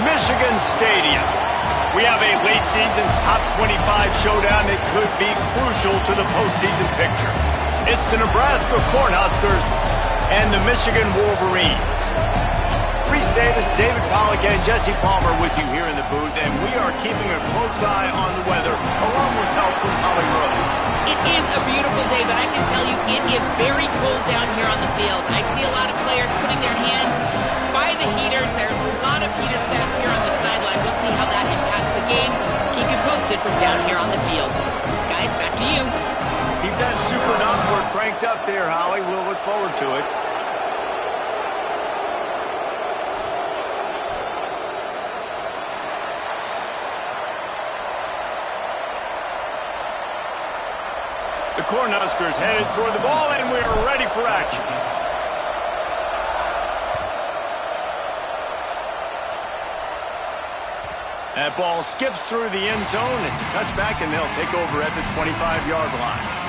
Michigan Stadium. We have a late season top 25 showdown that could be crucial to the postseason picture. It's the Nebraska Cornhuskers and the Michigan Wolverines. Reese Davis, David Pollack, and Jesse Palmer with you here in the booth, and we are keeping a close eye on the weather, along with help from Holly Rowe. It is a beautiful day, but I can tell you it is very cold down here on the field. I see a lot of players putting their hands by the heaters. There's a lot of heaters set up here on the sideline. We'll see how that impacts the game. Keep you posted from down here on the field. Guys, back to you. Keep that super knockboard cranked up there, Holly. We'll look forward to it. The Cornhuskers headed toward the ball, and we're ready for action. That ball skips through the end zone. It's a touchback, and they'll take over at the 25-yard line.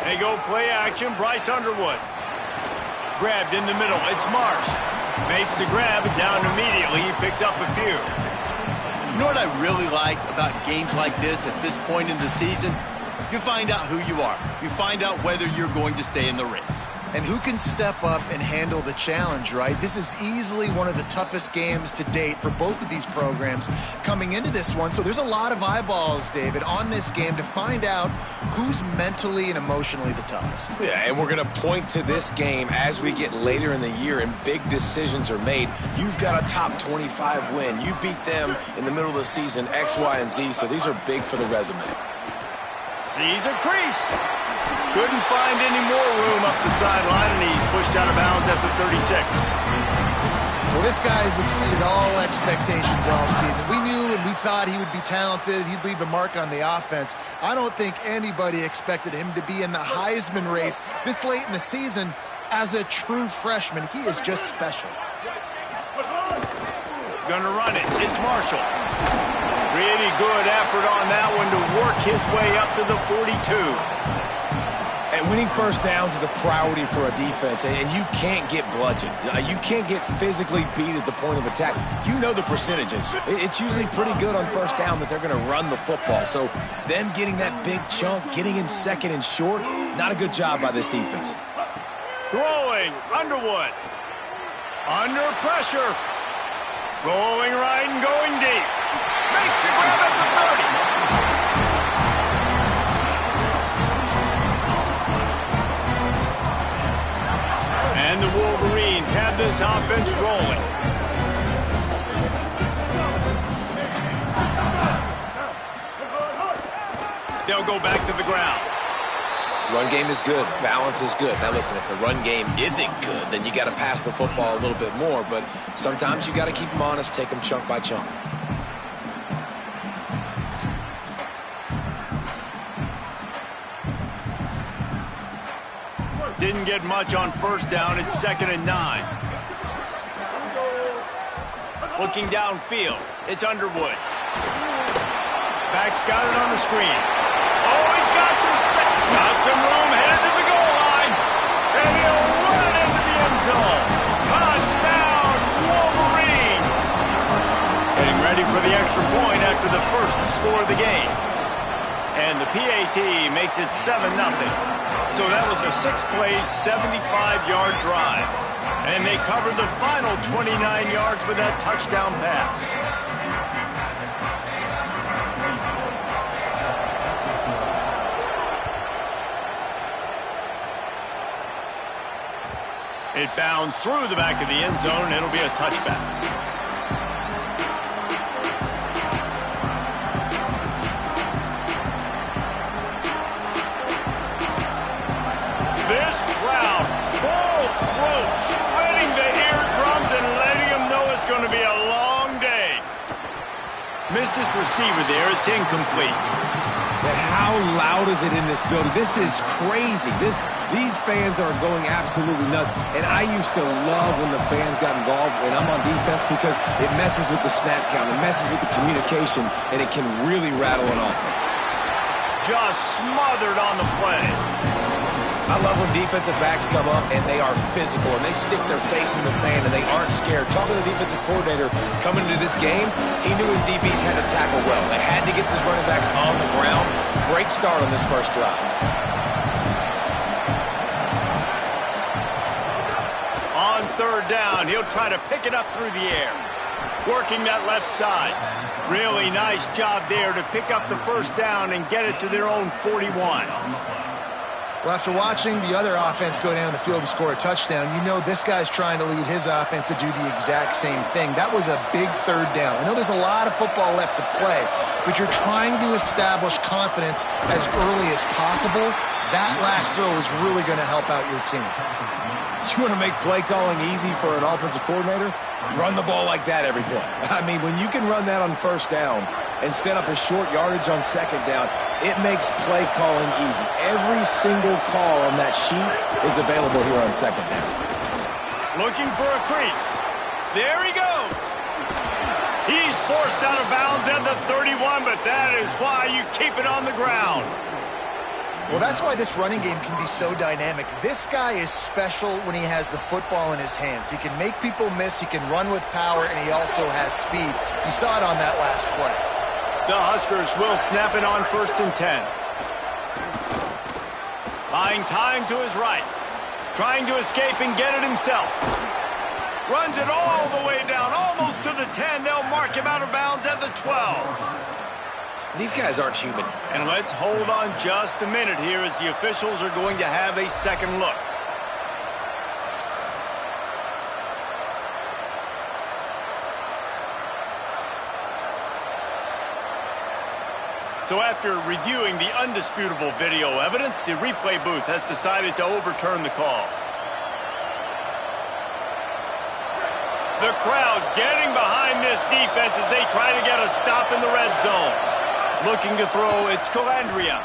They go play action. Bryce Underwood. Grabbed in the middle. It's Marsh. Makes the grab down immediately. He picks up a few. You know what I really like about games like this at this point in the season? You find out who you are. You find out whether you're going to stay in the race. And who can step up and handle the challenge, right? This is easily one of the toughest games to date for both of these programs coming into this one. So there's a lot of eyeballs, David, on this game to find out who's mentally and emotionally the toughest. Yeah, and we're going to point to this game as we get later in the year and big decisions are made. You've got a top 25 win. You beat them in the middle of the season, X, Y, and Z, so these are big for the resume. Sees a crease. Couldn't find any more room up the sideline, and he's pushed out of bounds at the 36. Well, this guy's exceeded all expectations all season. We knew and we thought he would be talented. He'd leave a mark on the offense. I don't think anybody expected him to be in the Heisman race this late in the season as a true freshman. He is just special. Gonna run it. It's Marshall. Pretty good effort on that one to work his way up to the 42. And winning first downs is a priority for a defense, and you can't get bludgeoned. You can't get physically beat at the point of attack. You know the percentages. It's usually pretty good on first down that they're going to run the football. So them getting that big chunk, getting in second and short, not a good job by this defense. Throwing, Underwood. Under pressure. Rolling right and going deep. Makes the grab at the 30. And the Wolverines have this offense rolling. They'll go back to the ground. Run game is good. Balance is good. Now listen, if the run game isn't good, then you got to pass the football a little bit more. But sometimes you got to keep them honest, take them chunk by chunk. Didn't get much on first down. It's 2nd and 9. Looking downfield. It's Underwood. Back's got it on the screen. Oh, he's got some space. Got some room. Headed to the goal line. And he'll run it into the end zone. Touchdown, Wolverines. Getting ready for the extra point after the first score of the game. And the PAT makes it 7-0. So that was a 6-play, 75-yard drive. And they covered the final 29 yards with that touchdown pass. It bounds through the back of the end zone, and it'll be a touchback. This crowd, full throat, spreading the eardrums and letting them know it's going to be a long day. Missed his receiver there. It's incomplete. But how loud is it in this building? This is crazy. These fans are going absolutely nuts. And I used to love when the fans got involved when I'm on defense because it messes with the snap count, it messes with the communication, and it can really rattle an offense. Just smothered on the play. I love when defensive backs come up and they are physical and they stick their face in the fan and they aren't scared. Talking to the defensive coordinator coming into this game, he knew his DBs had to tackle well. They had to get these running backs on the ground. Great start on this first drive. On third down, he'll try to pick it up through the air. Working that left side. Really nice job there to pick up the first down and get it to their own 41. Well, after watching the other offense go down the field and score a touchdown, you know this guy's trying to lead his offense to do the exact same thing. That was a big third down. I know there's a lot of football left to play, but you're trying to establish confidence as early as possible. That last throw is really going to help out your team. You want to make play calling easy for an offensive coordinator? Run the ball like that every play. I mean, when you can run that on first down and set up a short yardage on second down, it makes play calling easy. Every single call on that sheet is available here on second down. Looking for a crease. There he goes. He's forced out of bounds at the 31, but that is why you keep it on the ground. Well, that's why this running game can be so dynamic. This guy is special when he has the football in his hands. He can make people miss, he can run with power, and he also has speed. You saw it on that last play. The Huskers will snap it on 1st and 10. Buying time to his right. Trying to escape and get it himself. Runs it all the way down, almost to the 10. They'll mark him out of bounds at the 12. These guys aren't human. And let's hold on just a minute here as the officials are going to have a second look. So after reviewing the undisputable video evidence, the replay booth has decided to overturn the call. The crowd getting behind this defense as they try to get a stop in the red zone. Looking to throw, it's Calandria.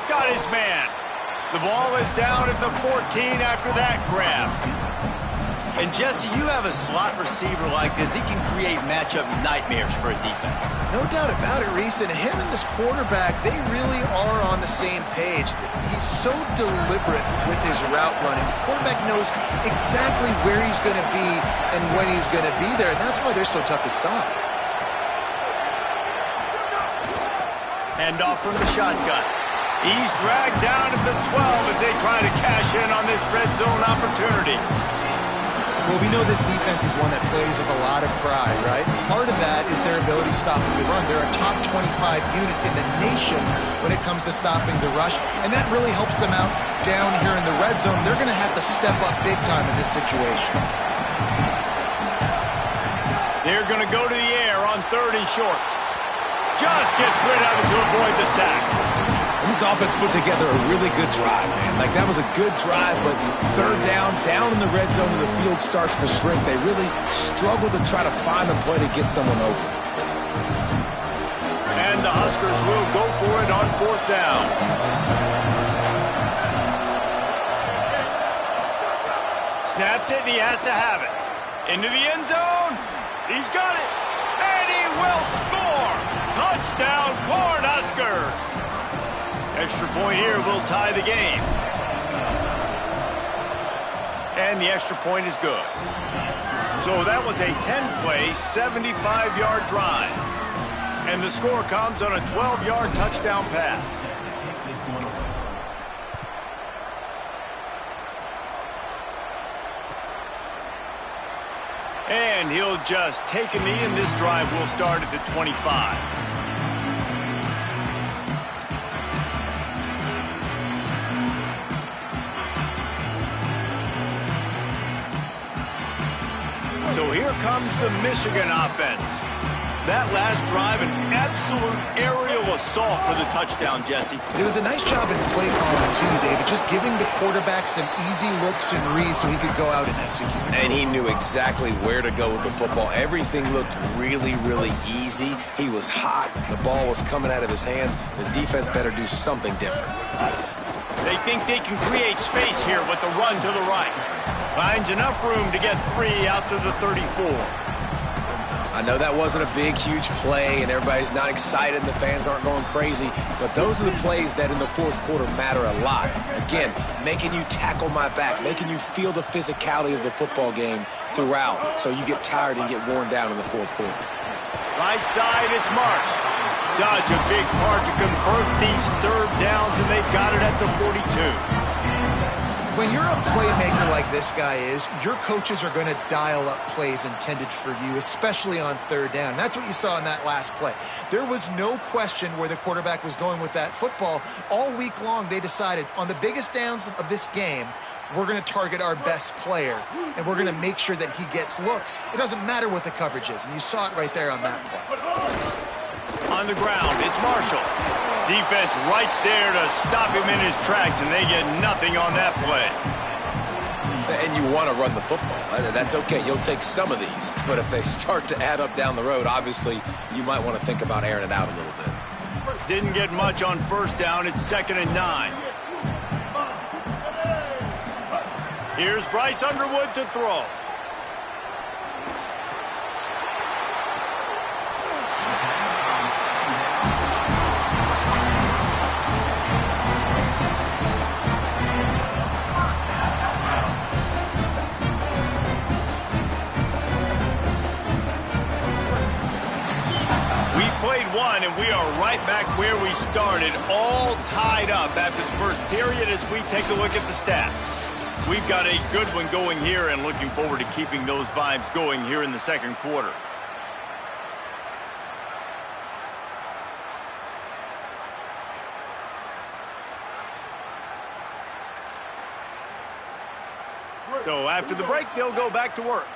Got his man. The ball is down at the 14 after that grab. And Jesse, you have a slot receiver like this, he can create matchup nightmares for a defense. No doubt about it, Reese. And him and this quarterback, they really are on the same page. He's so deliberate with his route running. The quarterback knows exactly where he's going to be and when he's going to be there, and that's why they're so tough to stop. Hand off from the shotgun. He's dragged down at the 12 as they try to cash in on this red zone opportunity. Well, we know this defense is one that plays with a lot of pride, right? Part of that is their ability to stop the run. They're a top 25 unit in the nation when it comes to stopping the rush, and that really helps them out down here in the red zone. They're going to have to step up big time in this situation. They're going to go to the air on 3rd and short. Just gets rid of it to avoid the sack. This offense put together a really good drive, man. Like, that was a good drive, but third down in the red zone, and the field starts to shrink. They really struggle to try to find a play to get someone open. And the Huskers will go for it on 4th down. Snapped it, and he has to have it. Into the end zone. He's got it. And he will score. Touchdown, Cornhuskers. Extra point here will tie the game. And the extra point is good. So that was a 10-play, 75-yard drive. And the score comes on a 12-yard touchdown pass. And he'll just take a knee, and this drive will start at the 25. So here comes the Michigan offense. That last drive, an absolute aerial assault for the touchdown, Jesse. It was a nice job in play calling too, David, just giving the quarterback some easy looks and reads so he could go out and execute. And he knew exactly where to go with the football. Everything looked really, really easy. He was hot. The ball was coming out of his hands. The defense better do something different. They think they can create space here with the run to the right. Finds enough room to get 3 out to the 34. I know that wasn't a big, huge play, and everybody's not excited, and the fans aren't going crazy, but those are the plays that in the fourth quarter matter a lot. Again, making you tackle my back, making you feel the physicality of the football game throughout, so you get tired and get worn down in the fourth quarter. Right side, it's Marsh. Such a big part to convert these third downs, and they've got it at the 42. When you're a playmaker like this guy is, your coaches are going to dial up plays intended for you, especially on third down. That's what you saw in that last play. There was no question where the quarterback was going with that football. All week long, they decided on the biggest downs of this game, we're going to target our best player, and we're going to make sure that he gets looks. It doesn't matter what the coverage is, and you saw it right there on that play. On the ground, it's Marshall. Defense right there to stop him in his tracks, and they get nothing on that play. And you want to run the football. That's okay. You'll take some of these. But if they start to add up down the road, obviously, you might want to think about airing it out a little bit. Didn't get much on first down. It's 2nd and 9. Here's Bryce Underwood to throw. And we are right back where we started, all tied up after the first period as we take a look at the stats. We've got a good one going here and looking forward to keeping those vibes going here in the second quarter. So after the break, they'll go back to work.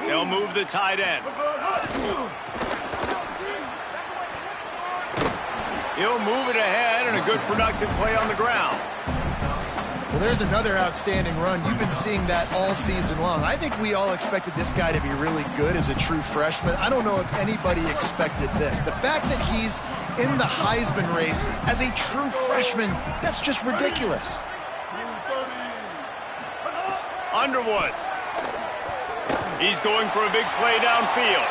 They'll move the tight end. He'll move it ahead, and a good productive play on the ground. Well, there's another outstanding run. You've been seeing that all season long. I think we all expected this guy to be really good as a true freshman. I don't know if anybody expected this. The fact that he's in the Heisman race as a true freshman, that's just ridiculous. Underwood. He's going for a big play downfield.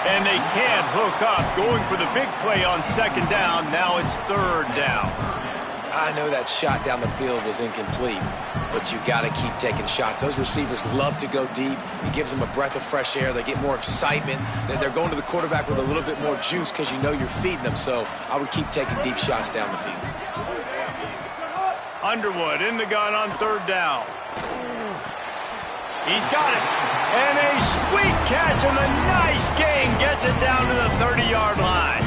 And they can't hook up. Going for the big play on 2nd down. Now it's 3rd down. I know that shot down the field was incomplete, but you got to keep taking shots. Those receivers love to go deep. It gives them a breath of fresh air. They get more excitement. They're going to the quarterback with a little bit more juice because you know you're feeding them. So I would keep taking deep shots down the field. Underwood in the gun on 3rd down. He's got it. And a sweet catch and a nice gain gets it down to the 30-yard line.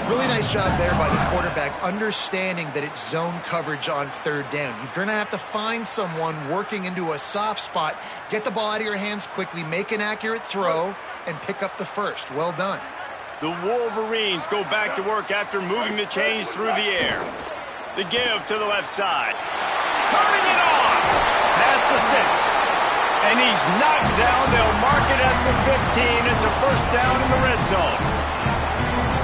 Really nice job there by the quarterback, understanding that it's zone coverage on 3rd down. You're going to have to find someone working into a soft spot, get the ball out of your hands quickly, make an accurate throw, and pick up the first. Well done. The Wolverines go back to work after moving the chains through the air. The give to the left side. Turning it on. Pass to 6. And he's knocked down. They'll mark it at the 15. It's a 1st down in the red zone.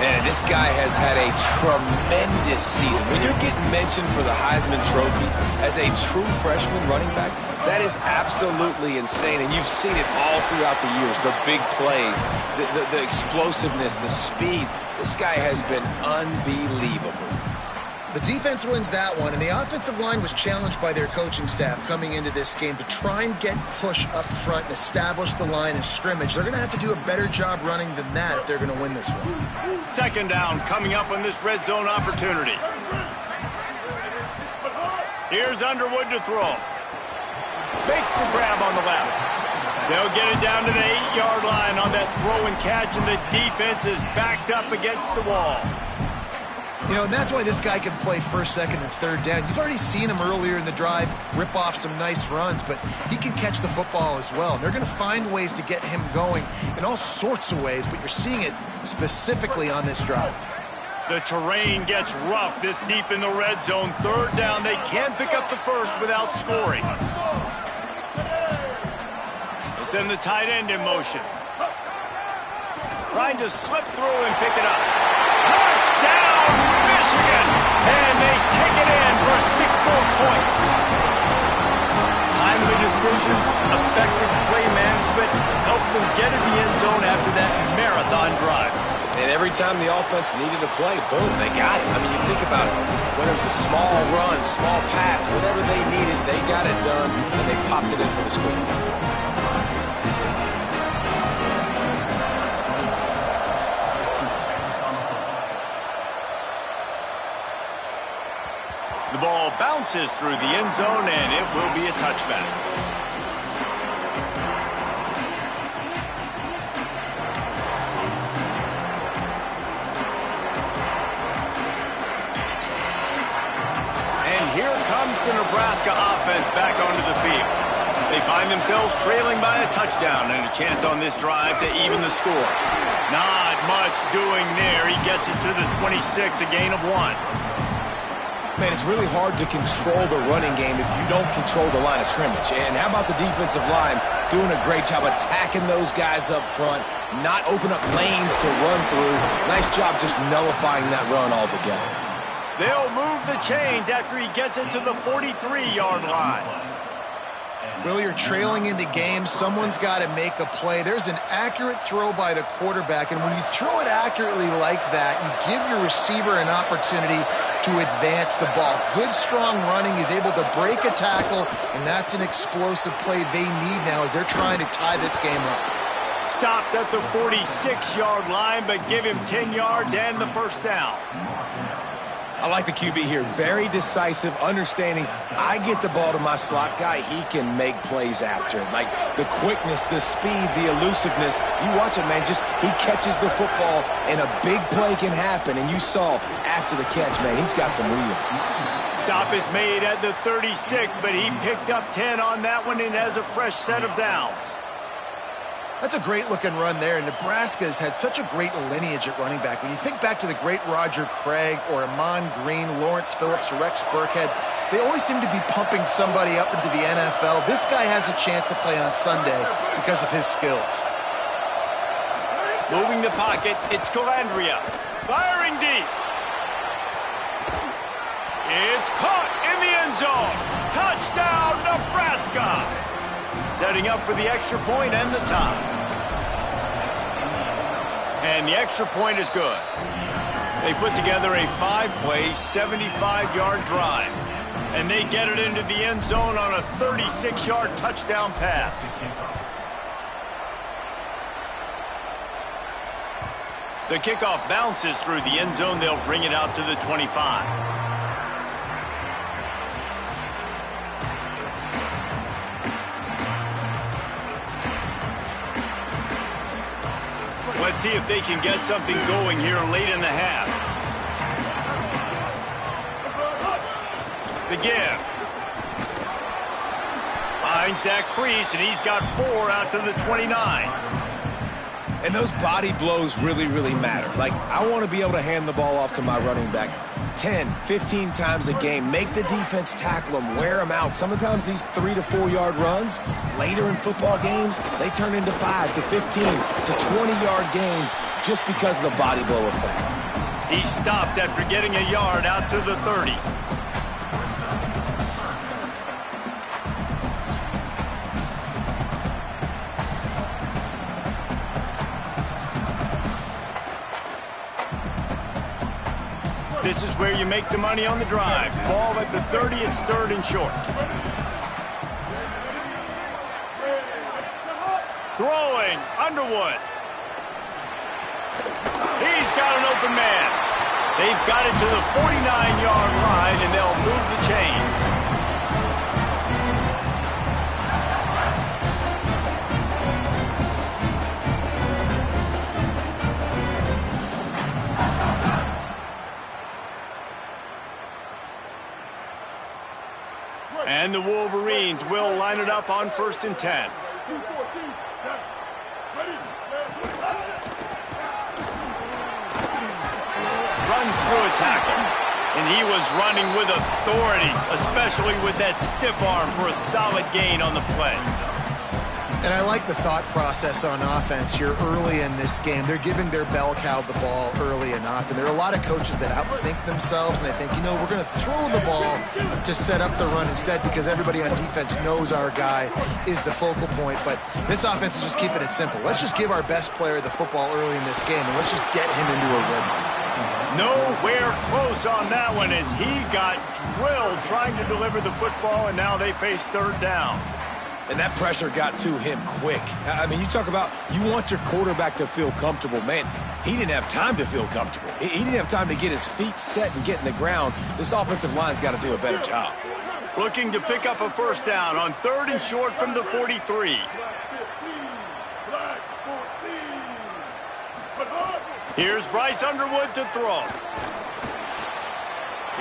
And this guy has had a tremendous season. When you're getting mentioned for the Heisman Trophy as a true freshman running back, that is absolutely insane. And you've seen it all throughout the years. The big plays, the explosiveness, the speed. This guy has been unbelievable. The defense wins that one, and the offensive line was challenged by their coaching staff coming into this game to try and get push up front and establish the line of scrimmage. They're going to have to do a better job running than that if they're going to win this one. 2nd down coming up on this red zone opportunity. Here's Underwood to throw. Makes the grab on the left. They'll get it down to the 8-yard line on that throw and catch, and the defense is backed up against the wall. You know, and that's why this guy can play first, second, and third down. You've already seen him earlier in the drive rip off some nice runs, but he can catch the football as well. And they're going to find ways to get him going in all sorts of ways, but you're seeing it specifically on this drive. The terrain gets rough this deep in the red zone. Third down, they can't pick up the first without scoring. They send the tight end in motion. Trying to slip through and pick it up. Touchdown, Michigan! And they take it in for 6 more points. Timely decisions, effective play management helps them get in the end zone after that marathon drive. And every time the offense needed a play, boom, they got it. I mean, you think about it. Whether it was a small run, small pass, whatever they needed, they got it done, and they popped it in for the score. The ball bounces through the end zone, and it will be a touchback. And here comes the Nebraska offense back onto the field. They find themselves trailing by a touchdown and a chance on this drive to even the score. Not much doing there. He gets it to the 26, a gain of 1. Man, it's really hard to control the running game if you don't control the line of scrimmage. And how about the defensive line doing a great job attacking those guys up front, not open up lanes to run through. Nice job just nullifying that run altogether. They'll move the chains after he gets it to the 43-yard line. Will, you're trailing into games. Someone's got to make a play. There's an accurate throw by the quarterback, and when you throw it accurately like that, you give your receiver an opportunity to advance the ball. Good, strong running. He's able to break a tackle, and that's an explosive play they need now as they're trying to tie this game up. Stopped at the 46-yard line, but give him 10 yards and the first down. I like the QB here. Very decisive, understanding I get the ball to my slot guy, he can make plays after it. Like the quickness, the speed, the elusiveness. You watch it, man, just he catches the football and a big play can happen. And you saw after the catch, man, he's got some wheels. Stop is made at the 36, but he picked up 10 on that one and has a fresh set of downs. That's a great-looking run there, and Nebraska's had such a great lineage at running back. When you think back to the great Roger Craig or Amon Green, Lawrence Phillips, Rex Burkhead, they always seem to be pumping somebody up into the NFL. This guy has a chance to play on Sunday because of his skills. Moving the pocket, it's Calandria. Firing deep. It's caught in the end zone. Touchdown, Nebraska. Setting up for the extra point and the tie. And the extra point is good. They put together a 5-play, 75-yard drive. And they get it into the end zone on a 36-yard touchdown pass. The kickoff bounces through the end zone. They'll bring it out to the 25. Let's see if they can get something going here late in the half. The give. Finds that crease, and he's got 4 out to the 29. And those body blows really, really matter. Like, I want to be able to hand the ball off to my running back 10, 15 times a game. Make the defense tackle them, wear them out. Sometimes these 3 to 4 yard runs, later in football games, they turn into 5 to 15 to 20-yard gains just because of the body blow effect. He stopped after getting a yard out to the 30. This is where you make the money on the drive. Ball at the 30, it's 3rd and short. Throwing, Underwood. He's got an open man. They've got it to the 49-yard line, and they'll move the chains. And the Wolverines will line it up on 1st and 10. Runs through a tackle. And he was running with authority, especially with that stiff arm for a solid gain on the play. And I like the thought process on offense here early in this game. They're giving their bell cow the ball early and often. There are a lot of coaches that outthink themselves, and they think, you know, we're going to throw the ball to set up the run instead because everybody on defense knows our guy is the focal point. But this offense is just keeping it simple. Let's just give our best player the football early in this game, and let's just get him into a rhythm. Nowhere close on that one as he got drilled trying to deliver the football, and now they face 3rd down. And that pressure got to him quick. I mean, you talk about you want your quarterback to feel comfortable. Man, he didn't have time to feel comfortable. He didn't have time to get his feet set and get in the ground. This offensive line's got to do a better job. Looking to pick up a 1st down on 3rd and short from the 43. Here's Bryce Underwood to throw.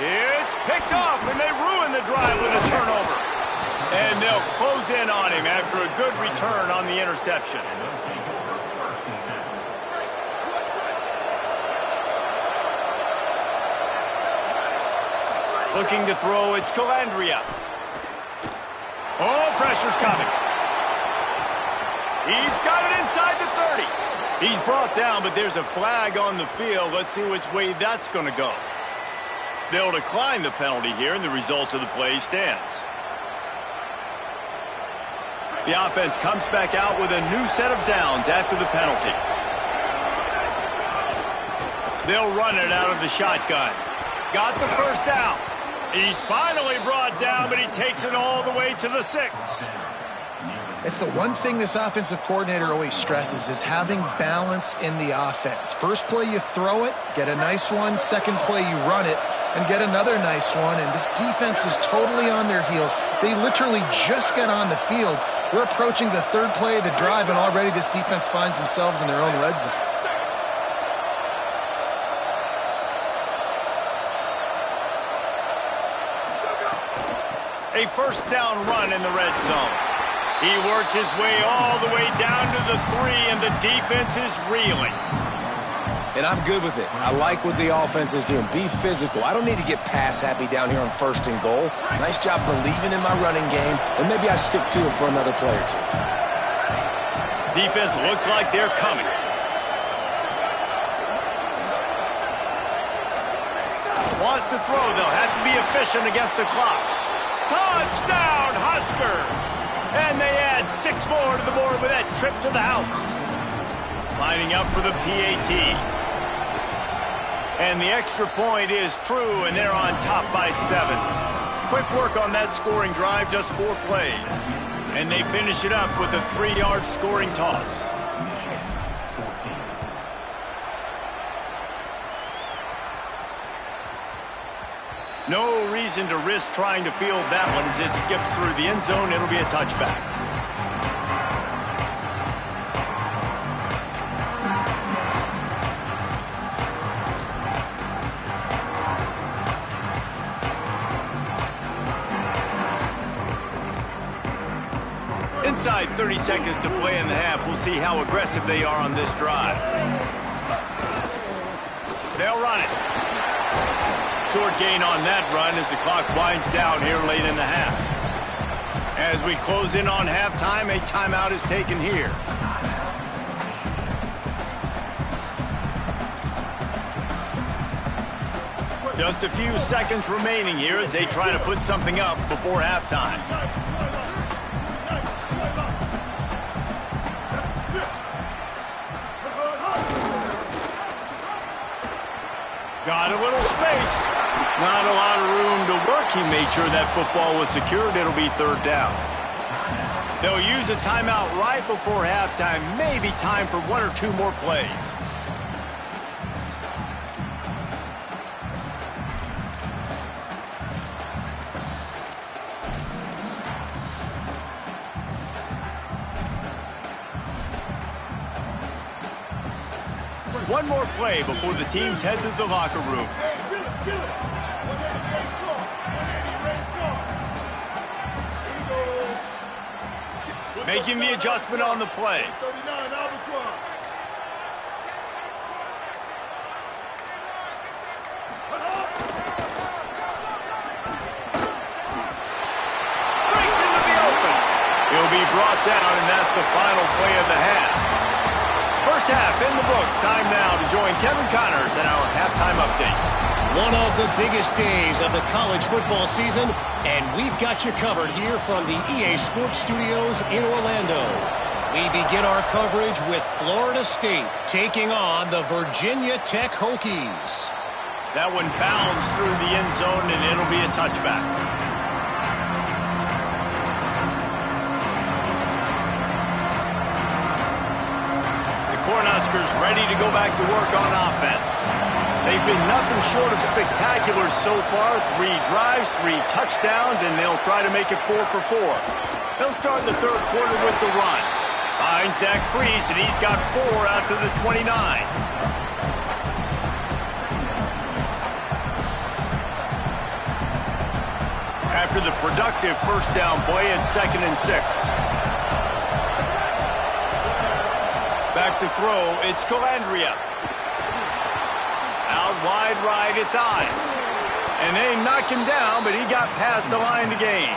It's picked off, and they ruin the drive with a turnover. And they'll close in on him after a good return on the interception. Looking to throw, it's Calandria. Oh, pressure's coming. He's got it inside the 30. He's brought down, but there's a flag on the field. Let's see which way that's going to go. They'll decline the penalty here, and the result of the play stands. The offense comes back out with a new set of downs after the penalty. They'll run it out of the shotgun. Got the 1st down. He's finally brought down, but he takes it all the way to the 6. It's the one thing this offensive coordinator always stresses is having balance in the offense. First play you throw it, get a nice one. Second play you run it and get another nice one. And this defense is totally on their heels. They literally just get on the field. We're approaching the 3rd play of the drive, and already this defense finds themselves in their own red zone. A 1st down run in the red zone. He works his way all the way down to the 3, and the defense is reeling. And I'm good with it. I like what the offense is doing. Be physical. I don't need to get pass happy down here on 1st and goal. Nice job believing in my running game, and maybe I stick to it for another play or 2. Defense looks like they're coming. Wants to throw. They'll have to be efficient against the clock. Touchdown, Husker! And they add 6 more to the board with that trip to the house. Lining up for the PAT. And the extra point is true, and they're on top by 7. Quick work on that scoring drive, just 4 plays. And they finish it up with a 3-yard scoring toss. No reason to risk trying to field that one as it skips through the end zone. It'll be a touchback. Inside 30 seconds to play in the half. We'll see how aggressive they are on this drive. They'll run it. Short gain on that run as the clock winds down here late in the half. As we close in on halftime, a timeout is taken here. Just a few seconds remaining here as they try to put something up before halftime. Got a little space. Not a lot of room to work. He made sure that football was secured. It'll be 3rd down. They'll use a timeout right before halftime. Maybe time for 1 or 2 more plays. One more play before the teams head to the locker room. Making the adjustment on the play. Breaks into the open. He'll be brought down, and that's the final play of the half. First half in the books. Time now to join Kevin Connors in our halftime update. One of the biggest days of the college football season, and we've got you covered here from the EA Sports Studios in Orlando. We begin our coverage with Florida State taking on the Virginia Tech Hokies. That one bounds through the end zone, and it'll be a touchback. The Cornhuskers ready to go back to work on offense. They've been nothing short of spectacular so far. 3 drives, 3 touchdowns, and they'll try to make it 4 for 4. They'll start the third quarter with the run. Finds that crease, and he's got 4 out to the 29. After the productive first down play, it's 2nd and 6. Back to throw, it's Calandria. Out wide right, it's Ives. And they knock him down, but he got past the line to gain.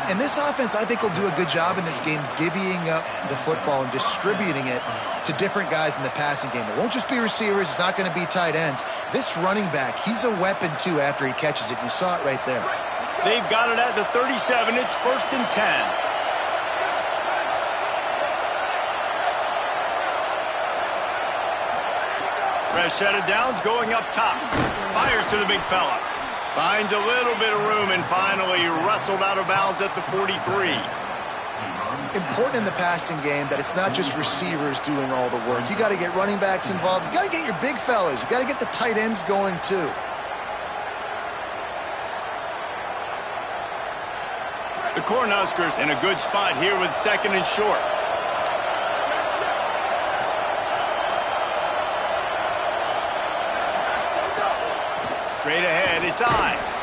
And this offense, I think, will do a good job in this game divvying up the football and distributing it to different guys in the passing game. It won't just be receivers. It's not going to be tight ends. This running back, he's a weapon, too, after he catches it. You saw it right there. They've got it at the 37. It's 1st and 10. Fresh set of downs going up top. Fires to the big fella. Finds a little bit of room and finally wrestled out of bounds at the 43. Important in the passing game that it's not just receivers doing all the work. You got to get running backs involved. You got to get your big fellas. You got to get the tight ends going too. The Cornhuskers in a good spot here with 2nd and short. Straight ahead, it's Ives.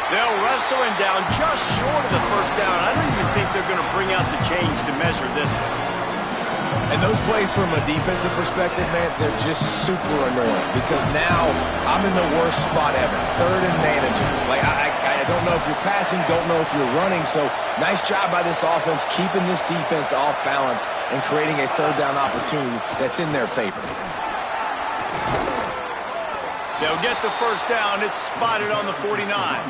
They'll wrestle him down just short of the first down. I don't even think they're going to bring out the chains to measure this one. And those plays from a defensive perspective, man, they're just super annoying because now I'm in the worst spot ever. 3rd and manageable. Like, I don't know if you're passing, don't know if you're running. So nice job by this offense keeping this defense off balance and creating a 3rd down opportunity that's in their favor. They'll get the first down. It's spotted on the 49.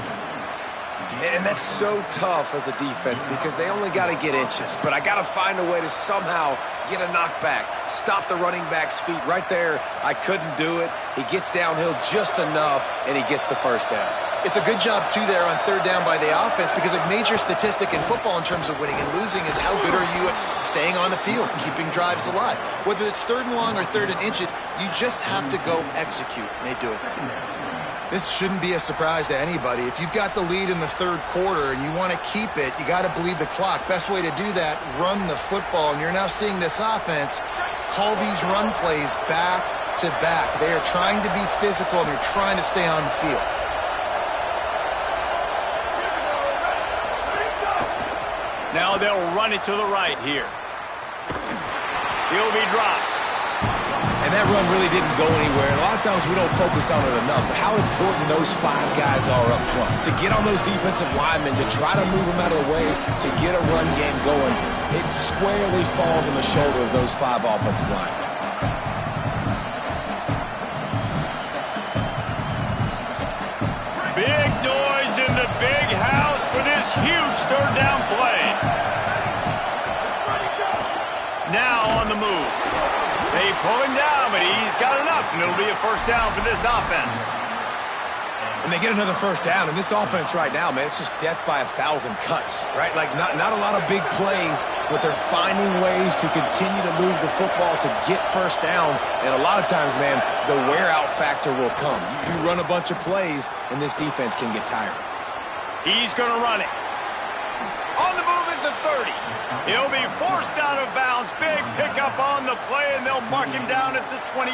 And that's so tough as a defense because they only got to get inches. But I got to find a way to somehow get a knockback, stop the running back's feet. Right there, I couldn't do it. He gets downhill just enough, and he gets the first down. It's a good job, too, there on 3rd down by the offense because a major statistic in football in terms of winning and losing is how good are you at staying on the field, keeping drives alive. Whether it's 3rd and long or 3rd and inches, you just have to go execute. And they do it. This shouldn't be a surprise to anybody. If you've got the lead in the 3rd quarter and you want to keep it, you got to bleed the clock. Best way to do that, run the football. And you're now seeing this offense call these run plays back to back. They are trying to be physical and they're trying to stay on the field. Now they'll run it to the right here. He'll be dropped. And that run really didn't go anywhere. And a lot of times we don't focus on it enough. But how important those 5 guys are up front. To get on those defensive linemen, to try to move them out of the way, to get a run game going. It squarely falls on the shoulder of those 5 offensive linemen. Big noise in the big house for this huge 3rd down play. Now on the move. They pull him down, but he's got enough, and it'll be a first down for this offense. And they get another first down, and this offense right now, man, it's just death by 1,000 cuts, right? Like, not a lot of big plays, but they're finding ways to continue to move the football to get first downs, and a lot of times, man, the wear-out factor will come. You run a bunch of plays, and this defense can get tired. He's going to run it. On the move at the 30. He'll be forced out of bounds. Big pickup on the play, and they'll mark him down at the 28.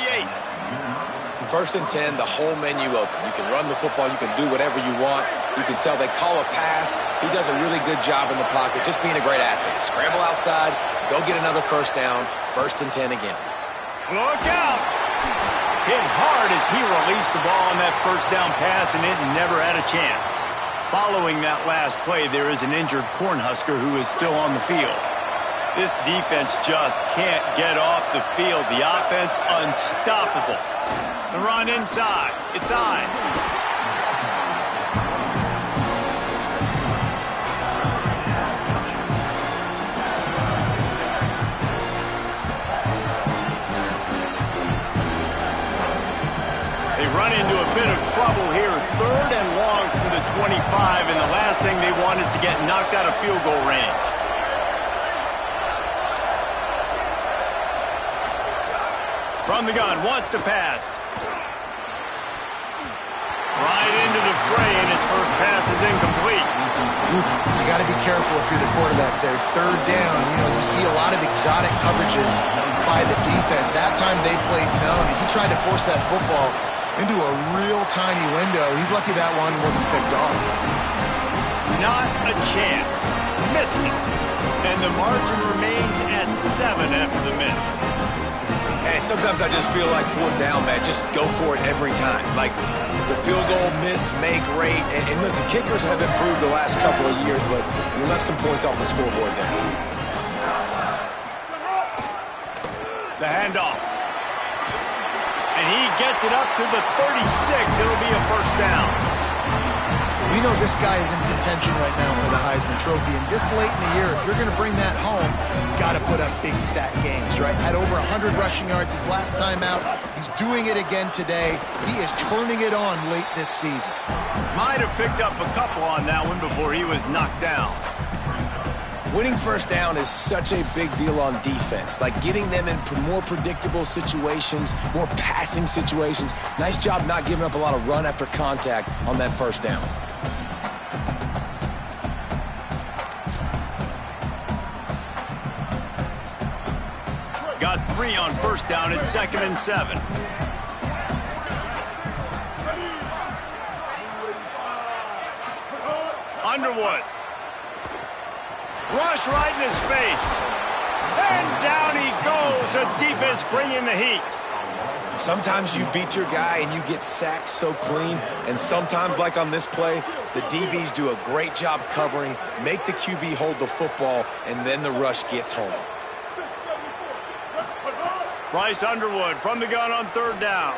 1st and 10, the whole menu open. You can run the football. You can do whatever you want. You can tell they call a pass. He does a really good job in the pocket, just being a great athlete. Scramble outside, go get another first down, 1st and 10 again. Look out! Hit hard as he released the ball on that first down pass, and it never had a chance. Following that last play, there is an injured Cornhusker who is still on the field. This defense just can't get off the field. The offense unstoppable. The run inside. It's on. They run into a bit of trouble here. 3rd and long from the 25, and the last thing they want is to get knocked out of field goal range. From the gun, wants to pass. Right into the fray, and his first pass is incomplete. You got to be careful if you're the quarterback there. 3rd down, you see a lot of exotic coverages by the defense. That time they played zone. He tried to force that football into a real tiny window. He's lucky that one wasn't picked off. Not a chance. Missed it. And the margin remains at 7 after the miss. Hey, sometimes I just feel like 4th down, man. Just go for it every time. Like the field goal, miss, make, rate. And listen, kickers have improved the last couple of years, but you left some points off the scoreboard there. The handoff. And he gets it up to the 36. It'll be a first down. We know this guy is in contention right now for the Heisman Trophy, and this late in the year, if you're going to bring that home, you got to put up big stat games, right? Had over 100 rushing yards his last time out. He's doing it again today. He is turning it on late this season. Might have picked up a couple on that one before he was knocked down. Winning first down is such a big deal on defense. Like getting them in more predictable situations, more passing situations. Nice job not giving up a lot of run after contact on that first down. Got 3 on first down. It's 2nd and 7. Underwood. Rush right in his face. And down he goes. The defense bringing the heat. Sometimes you beat your guy and you get sacked so clean, and sometimes, like on this play, the DBs do a great job covering, make the QB hold the football, and then the rush gets home. Bryce Underwood from the gun on 3rd down.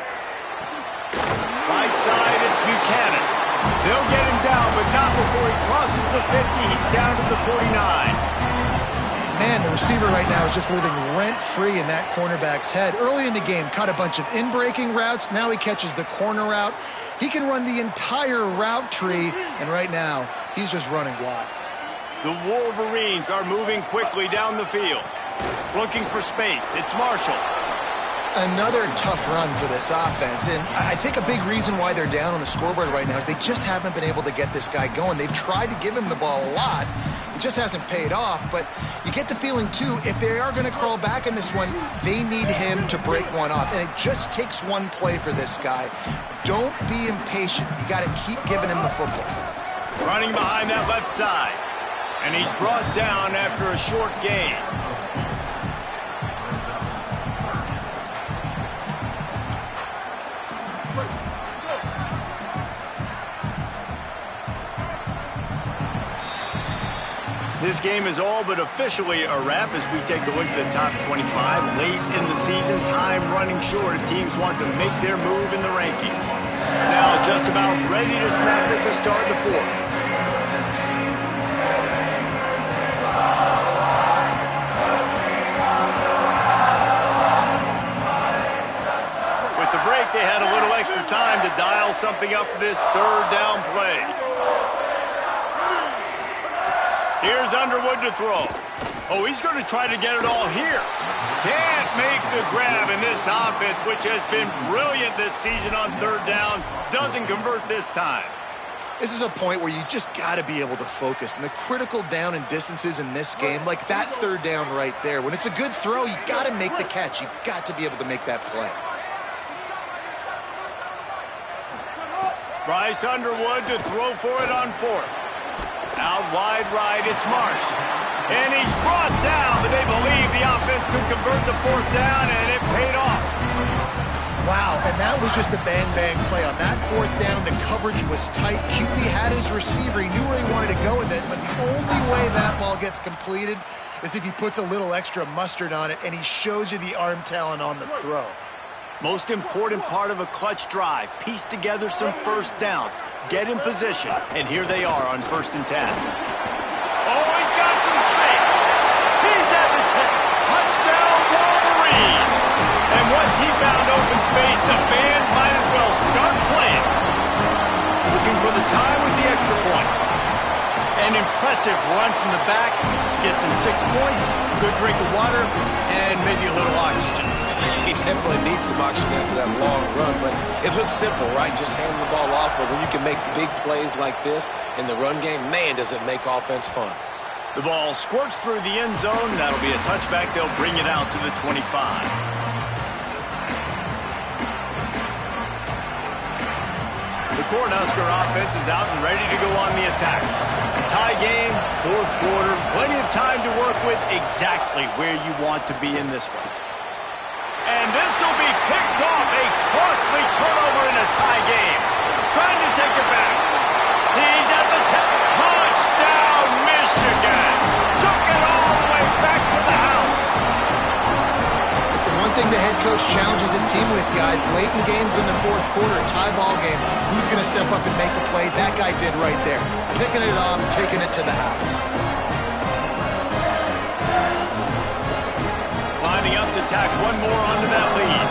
Right side, it's Buchanan. They'll get him down, but not before he crosses the 50. He's down to the 49. Man, the receiver right now is just living rent-free in that cornerback's head. Early in the game, caught a bunch of in-breaking routes. Now he catches the corner route. He can run the entire route tree, and right now, he's just running wild. The Wolverines are moving quickly down the field. Looking for space. It's Marshall. Another tough run for this offense, and I think a big reason why they're down on the scoreboard right now is they just haven't been able to get this guy going. They've tried to give him the ball a lot. It just hasn't paid off, but you get the feeling, too, if they are going to crawl back in this one, they need him to break one off, and it just takes one play for this guy. Don't be impatient. You got to keep giving him the football. Running behind that left side, and he's brought down after a short gain. This game is all but officially a wrap as we take a look at the top 25. Late in the season, time running short, and teams want to make their move in the rankings. Now just about ready to snap it to start the 4th. With the break, they had a little extra time to dial something up for this 3rd down play. Here's Underwood to throw. Oh, he's going to try to get it all here. Can't make the grab, and this offense, which has been brilliant this season on 3rd down, doesn't convert this time. This is a point where you just got to be able to focus. And the critical down and distances in this game, like that 3rd down right there, when it's a good throw, you got to make the catch. You got to be able to make that play. Bryce Underwood to throw for it on fourth. Out wide right, it's Marsh. And he's brought down, but they believe the offense could convert the fourth down, and it paid off. Wow, and that was just a bang-bang play. On that fourth down, the coverage was tight. QB had his receiver. He knew where he wanted to go with it, but the only way that ball gets completed is if he puts a little extra mustard on it, and he shows you the arm talent on the throw. Most important part of a clutch drive, piece together some first downs, get in position, and here they are on 1st and 10. Oh, he's got some space. He's at the 10. Touchdown, Wolverines. And once he found open space, the band might as well start playing. Looking for the time with the extra point. An impressive run from the back. Gets him 6 points, good drink of water, and maybe a little oxygen. He definitely needs some oxygen after that long run, but it looks simple, right? Just hand the ball off, but when you can make big plays like this in the run game, man, does it make offense fun. The ball squirts through the end zone. That'll be a touchback. They'll bring it out to the 25. The Cornhusker offense is out and ready to go on the attack. Tie game, 4th quarter, plenty of time to work with, exactly where you want to be in this one. And this will be picked off, a costly turnover in a tie game. Trying to take it back. He's at the 10. Touchdown, Michigan. Took it all the way back to the house. It's the one thing the head coach challenges his team with, guys. Late in games in the 4th quarter, a tie ball game, who's going to step up and make the play? That guy did right there. Picking it off, taking it to the house. Lining up to tack one more onto that lead.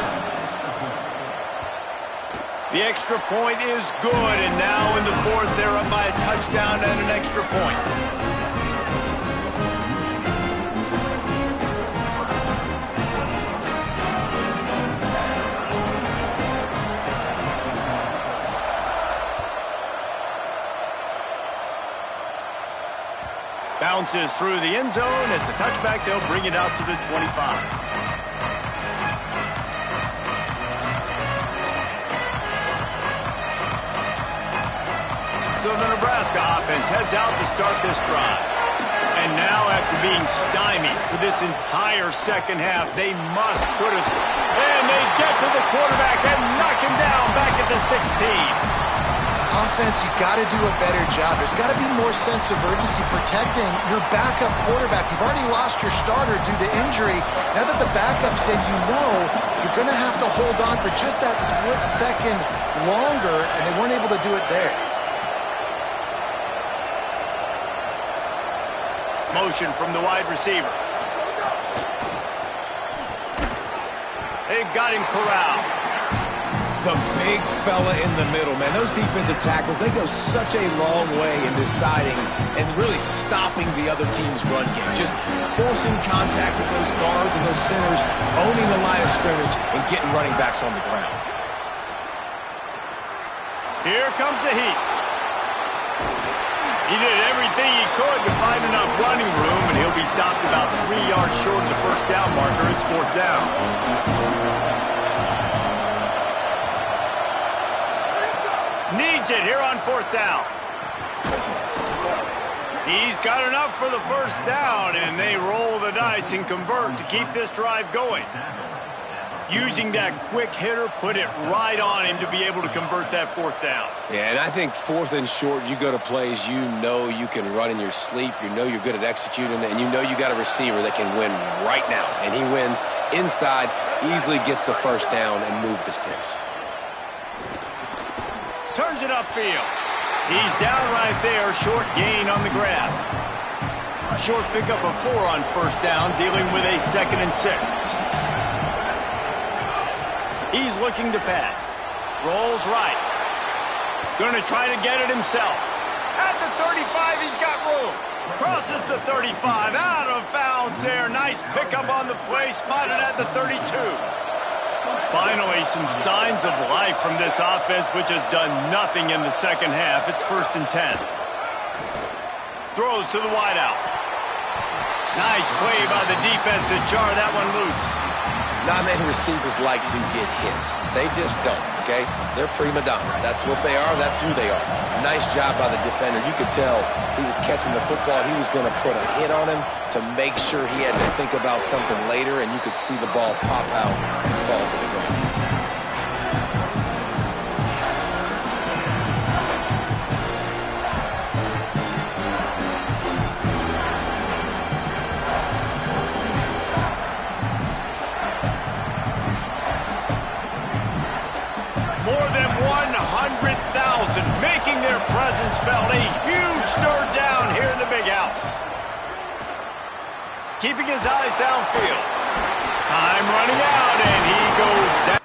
The extra point is good, and now in the 4th, they're up by a touchdown and an extra point. Bounces through the end zone. It's a touchback. They'll bring it out to the 25. So the Nebraska offense heads out to start this drive. And now, after being stymied for this entire second half, they must put us... And they get to the quarterback and knock him down back at the 16. Offense, you got to do a better job. There's got to be more sense of urgency protecting your backup quarterback. You've already lost your starter due to injury. Now that the backup's in, you know you're going to have to hold on for just that split second longer, and they weren't able to do it there. Motion from the wide receiver. They've got him corralled. The big fella in the middle, man. Those defensive tackles, they go such a long way in deciding and really stopping the other team's run game. Just forcing contact with those guards and those centers, owning the line of scrimmage, and getting running backs on the ground. Here comes the heat. He did everything he could to find enough running room, and he'll be stopped about 3 yards short of the first down marker. It's 4th down. Needs it here on 4th down. He's got enough for the first down, and they roll the dice and convert to keep this drive going. Using that quick hitter, put it right on him to be able to convert that 4th down. Yeah, and I think 4th and short, you go to plays you know you can run in your sleep, you know you're good at executing it, and you know you got a receiver that can win right now. And he wins inside, easily gets the first down and moves the sticks. Turns it upfield. He's down right there, short gain on the grab. Short pickup of 4 on first down, dealing with a 2nd and 6. He's looking to pass. Rolls right. Going to try to get it himself. At the 35, he's got room. Crosses the 35, out of bounds there. Nice pickup on the play, spotted at the 32. Finally, some signs of life from this offense, which has done nothing in the second half. It's 1st and 10. Throws to the wideout. Nice play by the defense to jar that one loose. Not many receivers like to get hit. They just don't. okay? They're prima donnas. That's what they are. That's who they are. Nice job by the defender. You could tell he was catching the football. He was going to put a hit on him to make sure he had to think about something later, and you could see the ball pop out and fall to the ground. More than 100,000 making their presence felt. A huge third down here in the big house. Keeping his eyes downfield. Time running out, and he goes down.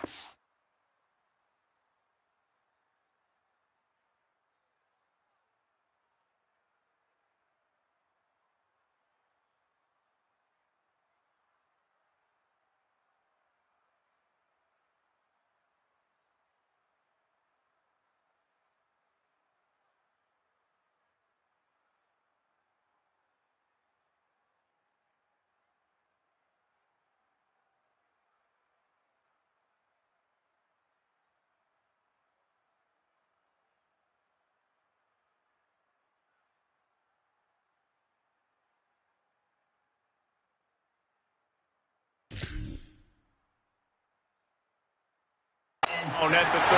On at the 34.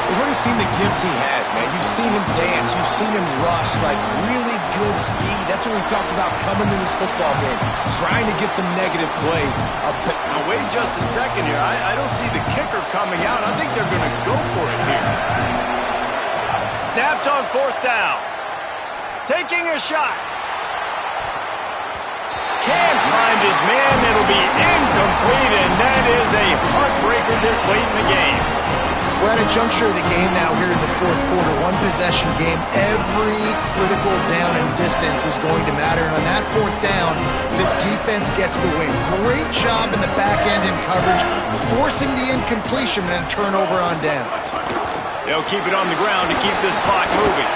We've already seen the gifts he has, man. You've seen him dance. You've seen him rush, like really good speed. That's what we talked about coming to this football game, trying to get some negative plays. Now, wait just a second here. I don't see the kicker coming out. I think they're going to go for it here. Snapped on fourth down. Taking a shot. Can't find his man. It'll be incomplete, and that is a heartbreaker this late in the game. We're at a juncture of the game now here in the fourth quarter. One possession game. Every critical down and distance is going to matter. And on that fourth down, the defense gets the win. Great job in the back end in coverage, forcing the incompletion and a turnover on downs. They'll keep it on the ground to keep this clock moving.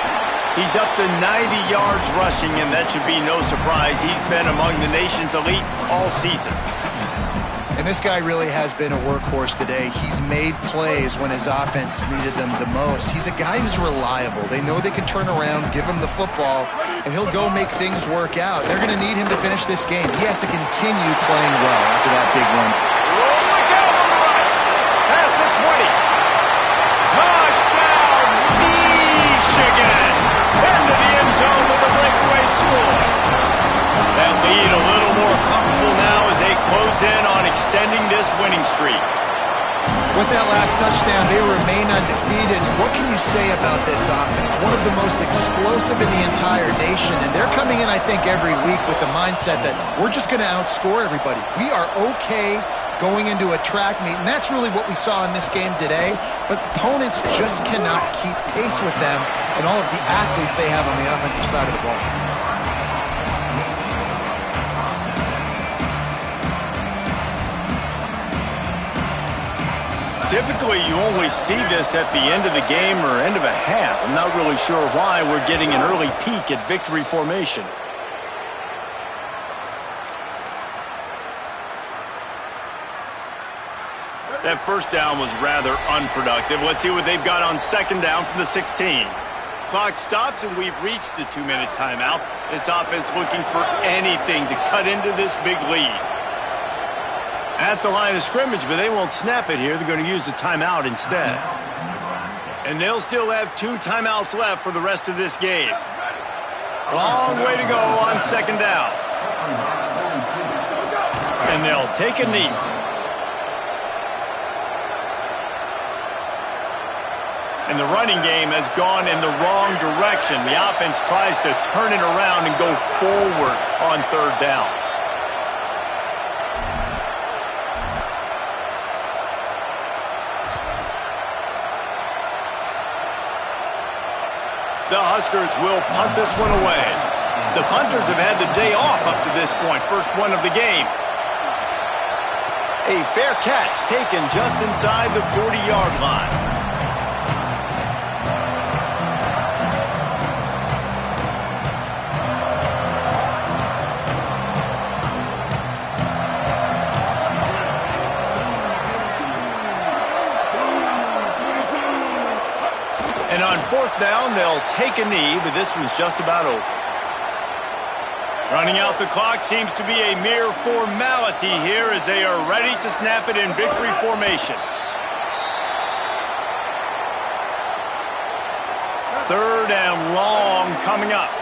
He's up to 90 yards rushing, and that should be no surprise. He's been among the nation's elite all season. And this guy really has been a workhorse today. He's made plays when his offense needed them the most. He's a guy who's reliable. They know they can turn around, give him the football, and he'll go make things work out. They're going to need him to finish this game. He has to continue playing well after that big run. Oh, look out on the right. Past the 20. Touchdown, Michigan. Into the end zone with a breakaway score. That lead a little more comfortable now as they close in on extending this winning streak. With that last touchdown, they remain undefeated. What can you say about this offense? One of the most explosive in the entire nation, and they're coming in, I think, every week with the mindset that we're just going to outscore everybody. We are okay going into a track meet, and that's really what we saw in this game today. But opponents just cannot keep pace with them and all of the athletes they have on the offensive side of the ball. Typically, you only see this at the end of the game or end of a half. I'm not really sure why we're getting an early peek at victory formation. That first down was rather unproductive. Let's see what they've got on second down from the 16. Clock stops, and we've reached the 2-minute timeout. This offense looking for anything to cut into this big lead. At the line of scrimmage, but they won't snap it here. They're going to use the timeout instead. And they'll still have 2 timeouts left for the rest of this game. Long way to go on second down. And they'll take a knee. And the running game has gone in the wrong direction. The offense tries to turn it around and go forward on third down. The Huskers will punt this one away. The punters have had the day off up to this point. First one of the game. A fair catch taken just inside the 40-yard line. 4th down, they'll take a knee, but this one's just about over. Running out the clock seems to be a mere formality here as they are ready to snap it in victory formation. 3rd and long coming up.